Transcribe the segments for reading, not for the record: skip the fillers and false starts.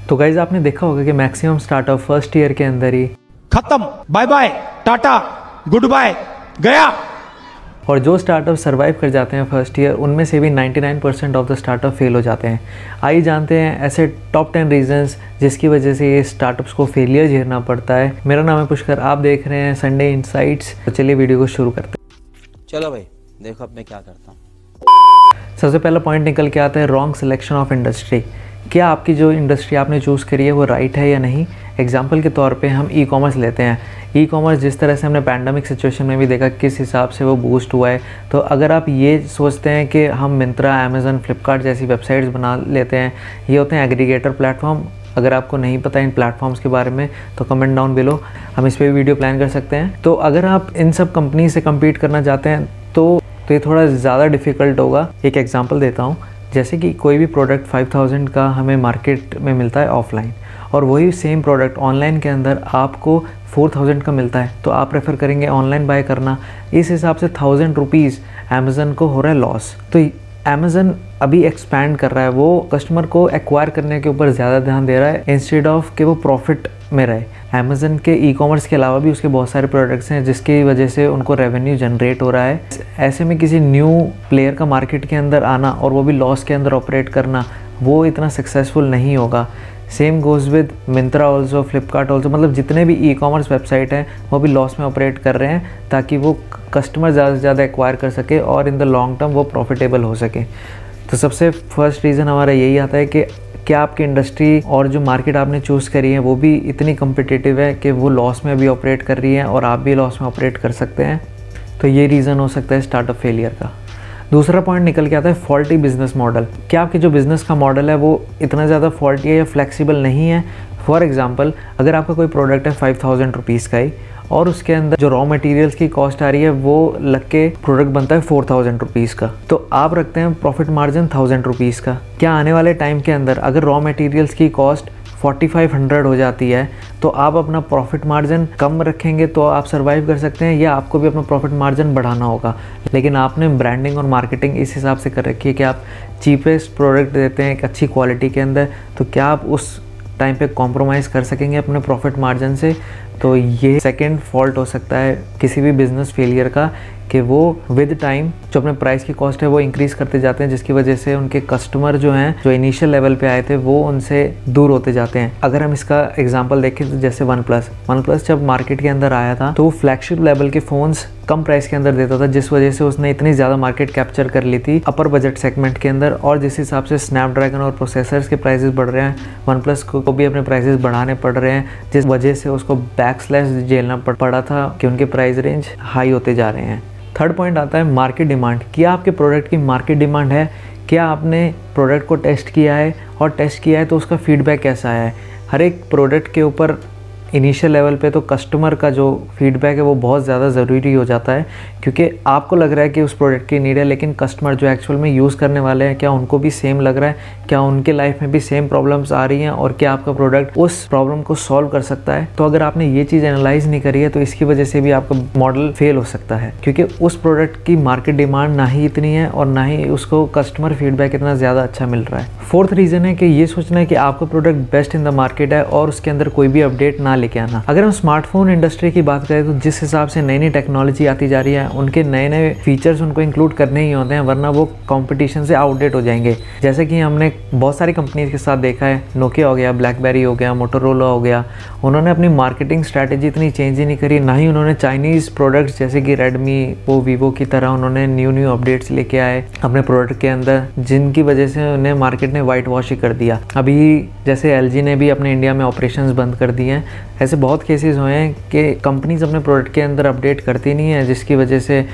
तो गाइज आपने देखा होगा कि मैक्सिमम स्टार्टअप फर्स्ट ईयर के अंदर ही खत्म, bye bye, tata, good bye, गया। और जो स्टार्टअप सर्वाइव कर जाते हैं फर्स्ट ईयर, उनमें से भी 99% ऑफ द स्टार्टअप फेल हो जाते हैं। आइए जानते हैं ऐसे टॉप 10 रीजंस जिसकी वजह से ये स्टार्टअप्स को फेलियर झेलना पड़ता है। मेरा नाम है पुष्कर, आप देख रहे हैं संडे इनसाइट्स। तो चलिए वीडियो को शुरू करते हैं। चलो भाई देखो अब मैं क्या करता हूँ। सबसे पहला पॉइंट निकल के आता है रॉन्ग सिलेक्शन ऑफ इंडस्ट्री। क्या आपकी जो इंडस्ट्री आपने चूज़ करी है वो राइट है या नहीं। एग्जाम्पल के तौर पे हम ई कॉमर्स लेते हैं। ई कॉमर्स जिस तरह से हमने पैंडमिक सिचुएशन में भी देखा किस हिसाब से वो बूस्ट हुआ है। तो अगर आप ये सोचते हैं कि हम मिंत्रा, अमेज़न, फ्लिपकार्ट जैसी वेबसाइट्स बना लेते हैं, ये होते हैं एग्रीगेटर प्लेटफॉर्म। अगर आपको नहीं पता इन प्लेटफॉर्म्स के बारे में तो कमेंट डाउन बिलो, हम इस पर भी वीडियो प्लान कर सकते हैं। तो अगर आप इन सब कंपनी से कम्पीट करना चाहते हैं तो ये थोड़ा ज़्यादा डिफ़िकल्ट होगा। एक एग्जांपल देता हूँ, जैसे कि कोई भी प्रोडक्ट 5000 का हमें मार्केट में मिलता है ऑफलाइन, और वही सेम प्रोडक्ट ऑनलाइन के अंदर आपको 4000 का मिलता है, तो आप प्रेफर करेंगे ऑनलाइन बाय करना। इस हिसाब से 1000 रुपीज़ अमेज़न को हो रहा है लॉस। तो अमेज़न अभी एक्सपैंड कर रहा है, वो कस्टमर को एक्वायर करने के ऊपर ज़्यादा ध्यान दे रहा है इंस्टेड ऑफ कि वो प्रॉफिट में रहे। अमेज़न के ई कॉमर्स के अलावा भी उसके बहुत सारे प्रोडक्ट्स हैं जिसकी वजह से उनको रेवेन्यू जनरेट हो रहा है। ऐसे में किसी न्यू प्लेयर का मार्केट के अंदर आना और वो भी लॉस के अंदर ऑपरेट करना, वो इतना सक्सेसफुल नहीं होगा। Same goes with Myntra also, Flipkart also, मतलब जितने भी ई कॉमर्स वेबसाइट हैं वो भी लॉस में ऑपरेट कर रहे हैं ताकि वो कस्टमर ज़्यादा से ज़्यादा एक्वायर कर सके और इन द लॉन्ग टर्म वो प्रॉफिटेबल हो सके। तो सबसे फर्स्ट रीज़न हमारा यही आता है कि क्या आपकी इंडस्ट्री और जो मार्केट आपने चूज़ करी है वो भी इतनी कम्पिटिटिव है कि वो लॉस में भी ऑपरेट कर रही है और आप भी लॉस में ऑपरेट कर सकते हैं। तो ये रीज़न हो सकता है स्टार्टअप फेलियर का। दूसरा पॉइंट निकल के आता है फॉल्टी बिजनेस मॉडल। क्या आपके जो बिज़नेस का मॉडल है वो इतना ज़्यादा फॉल्टी है या फ्लेक्सिबल नहीं है। फॉर एग्जांपल, अगर आपका कोई प्रोडक्ट है 5000 रुपीज़ का ही और उसके अंदर जो रॉ मटेरियल्स की कॉस्ट आ रही है वो लग के प्रोडक्ट बनता है 4000 रुपीज़ का, तो आप रखते हैं प्रॉफिट मार्जिन 1000 रुपीज़ का। क्या आने वाले टाइम के अंदर अगर रॉ मटेरियल्स की कॉस्ट 4500 हो जाती है तो आप अपना प्रॉफिट मार्जिन कम रखेंगे तो आप सर्वाइव कर सकते हैं, या आपको भी अपना प्रॉफिट मार्जिन बढ़ाना होगा। लेकिन आपने ब्रांडिंग और मार्केटिंग इस हिसाब से कर रखी है कि आप चीपेस्ट प्रोडक्ट देते हैं एक अच्छी क्वालिटी के अंदर, तो क्या आप उस टाइम पे कॉम्प्रोमाइज़ कर सकेंगे अपने प्रॉफिट मार्जिन से। तो ये सेकंड फॉल्ट हो सकता है किसी भी बिज़नेस फेलियर का कि वो विद टाइम जो अपने प्राइस की कॉस्ट है वो इंक्रीज़ करते जाते हैं, जिसकी वजह से उनके कस्टमर जो हैं जो इनिशियल लेवल पे आए थे वो उनसे दूर होते जाते हैं। अगर हम इसका एग्जांपल देखें तो जैसे वन प्लस जब मार्केट के अंदर आया था तो वो फ्लैगशिप लेवल के फ़ोन्स कम प्राइस के अंदर देता था, जिस वजह से उसने इतनी ज़्यादा मार्केट कैप्चर कर ली थी अपर बजट सेगमेंट के अंदर। और जिस हिसाब से स्नैपड्रैगन और प्रोसेसर्स के प्राइसेस बढ़ रहे हैं, वन प्लस को भी अपने प्राइसेस बढ़ाने पड़ रहे हैं, जिस वजह से उसको बैकस्लैश झेलना पड़ा था कि उनके प्राइस रेंज हाई होते जा रहे हैं। थर्ड पॉइंट आता है मार्केट डिमांड। क्या आपके प्रोडक्ट की मार्केट डिमांड है? क्या आपने प्रोडक्ट को टेस्ट किया है, और टेस्ट किया है तो उसका फीडबैक कैसा आया है। हर एक प्रोडक्ट के ऊपर इनिशियल लेवल पे तो कस्टमर का जो फीडबैक है वो बहुत ज़्यादा ज़रूरी हो जाता है, क्योंकि आपको लग रहा है कि उस प्रोडक्ट की नीड है, लेकिन कस्टमर जो एक्चुअल में यूज़ करने वाले हैं क्या उनको भी सेम लग रहा है, क्या उनके लाइफ में भी सेम प्रॉब्लम्स आ रही हैं, और क्या आपका प्रोडक्ट उस प्रॉब्लम को सॉल्व कर सकता है। तो अगर आपने ये चीज़ एनालाइज नहीं करी है तो इसकी वजह से भी आपका मॉडल फेल हो सकता है, क्योंकि उस प्रोडक्ट की मार्केट डिमांड ना ही इतनी है और ना ही उसको कस्टमर फीडबैक इतना ज़्यादा अच्छा मिल रहा है। फोर्थ रीज़न है कि ये सोचना है कि आपका product best in the market है और उसके अंदर कोई भी अपडेट ना लेके आना। अगर हम स्मार्टफोन इंडस्ट्री की बात करें तो जिस हिसाब से नई नई टेक्नोलॉजी आती जा रही है उनके नए नए फीचर्स उनको इंक्लूड करने ही होते हैं, वरना वो कंपटीशन से आउटडेट हो जाएंगे। जैसे कि हमने बहुत सारी कंपनीज के साथ देखा है, नोकिया हो गया, ब्लैकबेरी हो गया, मोटोरोला हो गया, उन्होंने अपनी मार्केटिंग स्ट्रैटेजी इतनी चेंज ही नहीं करी, ना ही उन्होंने चाइनीज़ प्रोडक्ट्स जैसे कि रेडमी, वो वीवो की तरह उन्होंने न्यू अपडेट्स लेके आए अपने प्रोडक्ट के अंदर, जिनकी वजह से उन्हें मार्केट ने वाइट वॉश ही कर दिया। अभी जैसे LG ने भी अपने इंडिया में ऑपरेशंस बंद कर दिए हैं। ऐसे बहुत केसेस हुए हैं कि कंपनीज अपने प्रोडक्ट के अंदर अपडेट करती नहीं है, जिसकी वजह से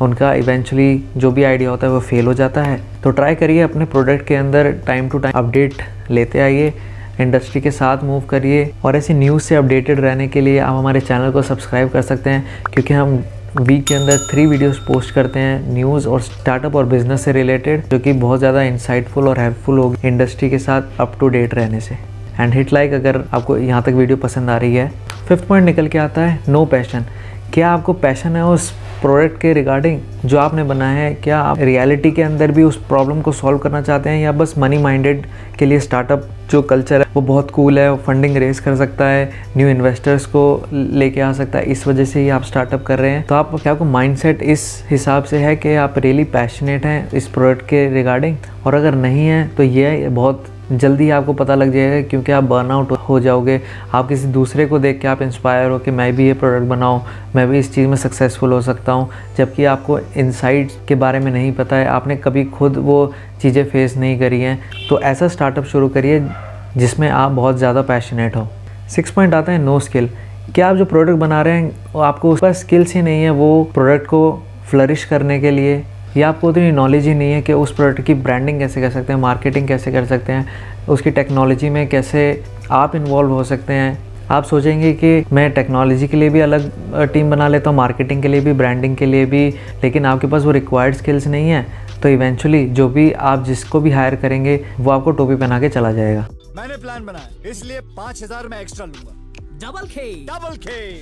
उनका इवेंचुअली जो भी आइडिया होता है वो फेल हो जाता है। तो ट्राई करिए अपने प्रोडक्ट के अंदर टाइम टू टाइम अपडेट लेते आइए, इंडस्ट्री के साथ मूव करिए, और ऐसी न्यूज़ से अपडेटेड रहने के लिए आप हमारे चैनल को सब्सक्राइब कर सकते हैं, क्योंकि हम वीक के अंदर 3 वीडियोस पोस्ट करते हैं न्यूज़ और स्टार्टअप और बिजनेस से रिलेटेड, जो कि बहुत ज़्यादा इंसाइटफुल और हेल्पफुल होगी इंडस्ट्री के साथ अप टू डेट रहने से। एंड हिट लाइक अगर आपको यहाँ तक वीडियो पसंद आ रही है। फिफ्थ पॉइंट निकल के आता है नो पैशन। क्या आपको पैशन है उस प्रोडक्ट के रिगार्डिंग जो आपने बनाया है, क्या आप रियलिटी के अंदर भी उस प्रॉब्लम को सॉल्व करना चाहते हैं, या बस मनी माइंडेड के लिए स्टार्टअप जो कल्चर है वो बहुत कूल है, वो फंडिंग रेज कर सकता है, न्यू इन्वेस्टर्स को लेके आ सकता है, इस वजह से ही आप स्टार्टअप कर रहे हैं। तो आप क्या आपको माइंडसेट इस हिसाब से है कि आप रियली पैशनेट हैं इस प्रोडक्ट के रिगार्डिंग, और अगर नहीं है तो ये बहुत जल्दी आपको पता लग जाएगा, क्योंकि आप बर्नआउट हो जाओगे। आप किसी दूसरे को देख के आप इंस्पायर हो कि मैं भी ये प्रोडक्ट बनाऊं, मैं भी इस चीज़ में सक्सेसफुल हो सकता हूं, जबकि आपको इनसाइट्स के बारे में नहीं पता है, आपने कभी खुद वो चीज़ें फेस नहीं करी हैं। तो ऐसा स्टार्टअप शुरू करिए जिसमें आप बहुत ज़्यादा पैशनेट हो। 6 पॉइंट आता है नो स्किल। क्या आप जो प्रोडक्ट बना रहे हैं वो आपको उस पर स्किल्स ही नहीं है वो प्रोडक्ट को फ्लरिश करने के लिए, या आपको उतनी नॉलेज ही नहीं है कि उस प्रोडक्ट की ब्रांडिंग कैसे कर सकते हैं, मार्केटिंग कैसे कर सकते हैं, उसकी टेक्नोलॉजी में कैसे आप इन्वॉल्व हो सकते हैं। आप सोचेंगे कि मैं टेक्नोलॉजी के लिए भी अलग टीम बना लेता हूँ, मार्केटिंग के लिए भी, ब्रांडिंग के लिए भी, लेकिन आपके पास वो रिक्वायर्ड स्किल्स नहीं है, तो इवेंचुअली जो भी आप जिसको भी हायर करेंगे वो आपको टोपी पहना के चला जाएगा। मैंने प्लान बनाया, इसलिए 5000 में एक्स्ट्रा लूंगा। डबल खे।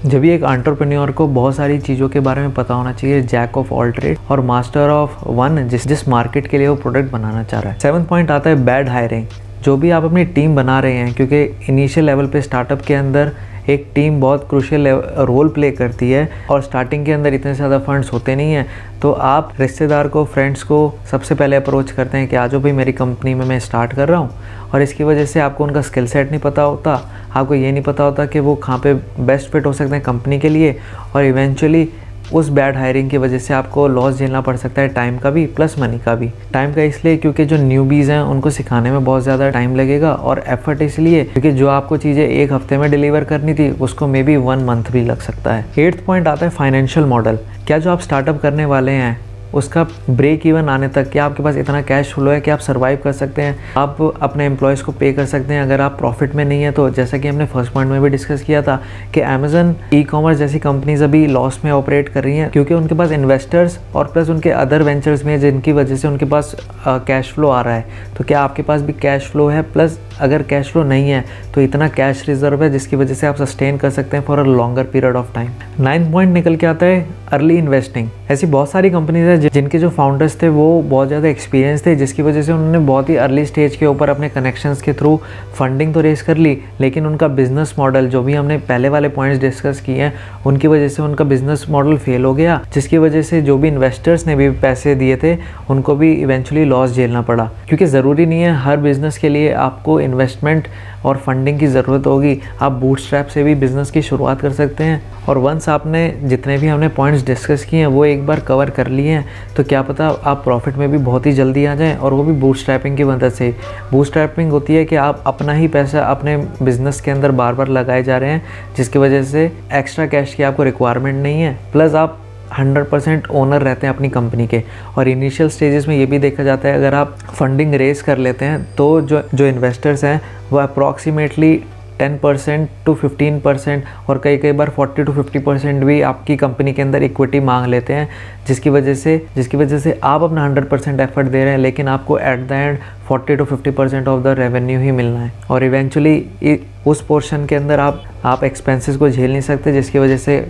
जब भी एक एंटरप्रेन्योर को बहुत सारी चीज़ों के बारे में पता होना चाहिए, जैक ऑफ ऑल ट्रेड और मास्टर ऑफ वन, जिस मार्केट के लिए वो प्रोडक्ट बनाना चाह रहा है। 7 पॉइंट आता है बैड हायरिंग। जो भी आप अपनी टीम बना रहे हैं, क्योंकि इनिशियल लेवल पे स्टार्टअप के अंदर एक टीम बहुत क्रूशियल रोल प्ले करती है, और स्टार्टिंग के अंदर इतने ज़्यादा फंड्स होते नहीं हैं, तो आप रिश्तेदार को, फ्रेंड्स को सबसे पहले अप्रोच करते हैं कि आ जाओ भाई मेरी कंपनी में मैं स्टार्ट कर रहा हूँ, और इसकी वजह से आपको उनका स्किल सेट नहीं पता होता, आपको ये नहीं पता होता कि वो कहाँ पे बेस्ट फिट हो सकते हैं कंपनी के लिए, और इवेंचुअली उस बैड हायरिंग की वजह से आपको लॉस झेलना पड़ सकता है, टाइम का भी प्लस मनी का भी। टाइम का इसलिए क्योंकि जो न्यूबीज़ हैं उनको सिखाने में बहुत ज़्यादा टाइम लगेगा, और एफर्ट इसलिए क्योंकि जो आपको चीज़ें एक हफ्ते में डिलीवर करनी थी उसको मे बी 1 मंथ भी लग सकता है। 8th पॉइंट आता है फाइनेंशियल मॉडल। क्या जो आप स्टार्टअप करने वाले हैं उसका ब्रेक इवन आने तक क्या आपके पास इतना कैश फ्लो है कि आप सर्वाइव कर सकते हैं, आप अपने एम्प्लॉयज़ को पे कर सकते हैं अगर आप प्रॉफिट में नहीं है तो। जैसा कि हमने फर्स्ट पॉइंट में भी डिस्कस किया था कि अमेज़न, ई-कॉमर्स जैसी कंपनीज अभी लॉस में ऑपरेट कर रही हैं, क्योंकि उनके पास इन्वेस्टर्स और प्लस उनके अदर वेंचर्स में, जिनकी वजह से उनके पास कैश फ्लो आ रहा है। तो क्या आपके पास भी कैश फ्लो है, प्लस अगर कैश फ्लो नहीं है तो इतना कैश रिजर्व है जिसकी वजह से आप सस्टेन कर सकते हैं for a longer period of time. 9th point निकल के आता है अर्ली इन्वेस्टिंग। ऐसी बहुत सारी कंपनीज हैं जिनके जो फाउंडर्स थे वो बहुत ज़्यादा एक्सपीरियंस थे, जिसकी वजह से उन्होंने बहुत ही अर्ली स्टेज के ऊपर अपने कनेक्शंस के थ्रू फंडिंग तो रेस कर ली, लेकिन उनका बिजनेस मॉडल, जो भी हमने पहले वाले पॉइंट्स डिस्कस किए हैं, उनकी वजह से उनका बिजनेस मॉडल फेल हो गया, जिसकी वजह से जो भी इन्वेस्टर्स ने भी पैसे दिए थे उनको भी इवेंचुअली लॉस झेलना पड़ा। क्योंकि ज़रूरी नहीं है हर बिज़नेस के लिए आपको इन्वेस्टमेंट और फंडिंग की ज़रूरत होगी, आप बूटस्ट्रैप से भी बिज़नेस की शुरुआत कर सकते हैं। और वंस आपने जितने भी हमने पॉइंट्स डिस्कस किए हैं वो एक बार कवर कर लिए हैं तो क्या पता आप प्रॉफिट में भी बहुत ही जल्दी आ जाएं, और वो भी बूटस्ट्रैपिंग की मदद से। बूटस्ट्रैपिंग होती है कि आप अपना ही पैसा अपने बिज़नेस के अंदर बार बार लगाए जा रहे हैं, जिसकी वजह से एक्स्ट्रा कैश की आपको रिक्वायरमेंट नहीं है, प्लस आप 100% ओनर रहते हैं अपनी कंपनी के। और इनिशियल स्टेजेस में ये भी देखा जाता है अगर आप फंडिंग रेस कर लेते हैं तो जो इन्वेस्टर्स हैं वो अप्रॉक्सीमेटली 10% to 15% और कई बार 40 to 50% भी आपकी कंपनी के अंदर इक्विटी मांग लेते हैं, जिसकी वजह से आप अपना 100% एफर्ट दे रहे हैं, लेकिन आपको at the end 40 to 50% of the revenue ही मिलना है, और इवेंचुअली उस पोर्शन के अंदर आप एक्सपेंसेस को झेल नहीं सकते, जिसकी वजह से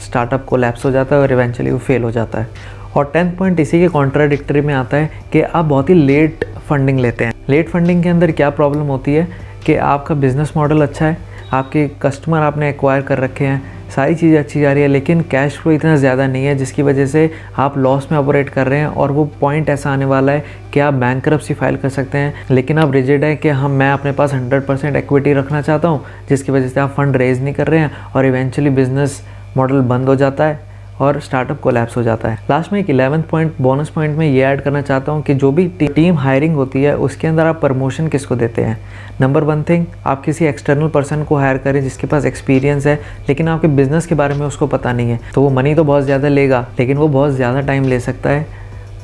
स्टार्टअप कोलैप्स हो जाता है और इवेंचुअली वो फेल हो जाता है। और 10th पॉइंट इसी के कॉन्ट्राडिक्टरी में आता है कि आप बहुत ही लेट फंडिंग लेते हैं। लेट फंडिंग के अंदर क्या प्रॉब्लम होती है कि आपका बिज़नेस मॉडल अच्छा है, आपके कस्टमर आपने एक्वायर कर रखे हैं, सारी चीज़ें अच्छी जा रही है, लेकिन कैश फ्लो इतना ज़्यादा नहीं है, जिसकी वजह से आप लॉस में ऑपरेट कर रहे हैं, और वो पॉइंट ऐसा आने वाला है कि आप बैंकरप्सी फाइल कर सकते हैं, लेकिन आप रिजिड है कि मैं अपने पास 100% इक्विटी रखना चाहता हूँ, जिसकी वजह से आप फंड रेज नहीं कर रहे हैं, और इवेंचुअली बिजनेस मॉडल बंद हो जाता है और स्टार्टअप कोलैप्स हो जाता है। लास्ट में एक 11th पॉइंट बोनस पॉइंट में ये ऐड करना चाहता हूँ कि जो भी टीम हायरिंग होती है उसके अंदर आप प्रमोशन किसको देते हैं। नंबर 1 थिंग, आप किसी एक्सटर्नल पर्सन को हायर करें जिसके पास एक्सपीरियंस है, लेकिन आपके बिजनेस के बारे में उसको पता नहीं है, तो वो मनी तो बहुत ज़्यादा लेगा लेकिन वो बहुत ज़्यादा टाइम ले सकता है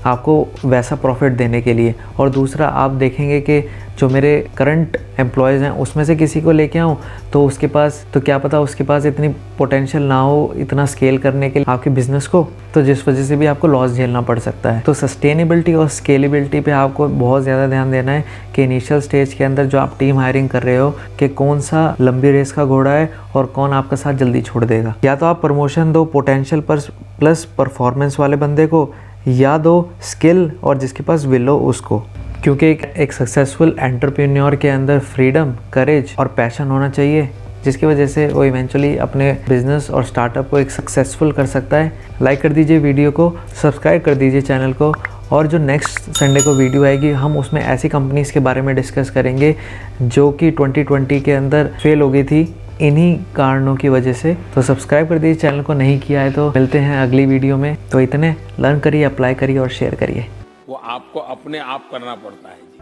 आपको वैसा प्रॉफिट देने के लिए। और दूसरा आप देखेंगे कि जो मेरे करंट एम्प्लॉयज़ हैं उसमें से किसी को लेके आऊँ तो उसके पास, तो क्या पता उसके पास इतनी पोटेंशियल ना हो इतना स्केल करने के लिए आपके बिज़नेस को, तो जिस वजह से भी आपको लॉस झेलना पड़ सकता है। तो सस्टेनेबिलिटी और स्केलेबिलिटी पे आपको बहुत ज़्यादा ध्यान देना है कि इनिशियल स्टेज के अंदर जो आप टीम हायरिंग कर रहे हो कि कौन सा लंबी रेस का घोड़ा है और कौन आपका साथ जल्दी छोड़ देगा। या तो आप प्रमोशन दो पोटेंशियल प्लस परफॉर्मेंस वाले बंदे को, या दो स्किल और जिसके पास विल हो उसको। क्योंकि एक सक्सेसफुल एंटरप्रेन्योर के अंदर फ्रीडम, करेज और पैशन होना चाहिए, जिसकी वजह से वो इवेंचुअली अपने बिजनेस और स्टार्टअप को एक सक्सेसफुल कर सकता है। लाइक कर दीजिए वीडियो को, सब्सक्राइब कर दीजिए चैनल को, और जो नेक्स्ट संडे को वीडियो आएगी हम उसमें ऐसी कंपनीज़ के बारे में डिस्कस करेंगे जो कि 2020 के अंदर फेल हो गई थी इन्हीं कारणों की वजह से। तो सब्सक्राइब कर दीजिए चैनल को, नहीं किया है तो। मिलते हैं अगली वीडियो में। तो इतने लर्न करिए, अप्लाई करिए और शेयर करिए। वो आपको अपने आप करना पड़ता है।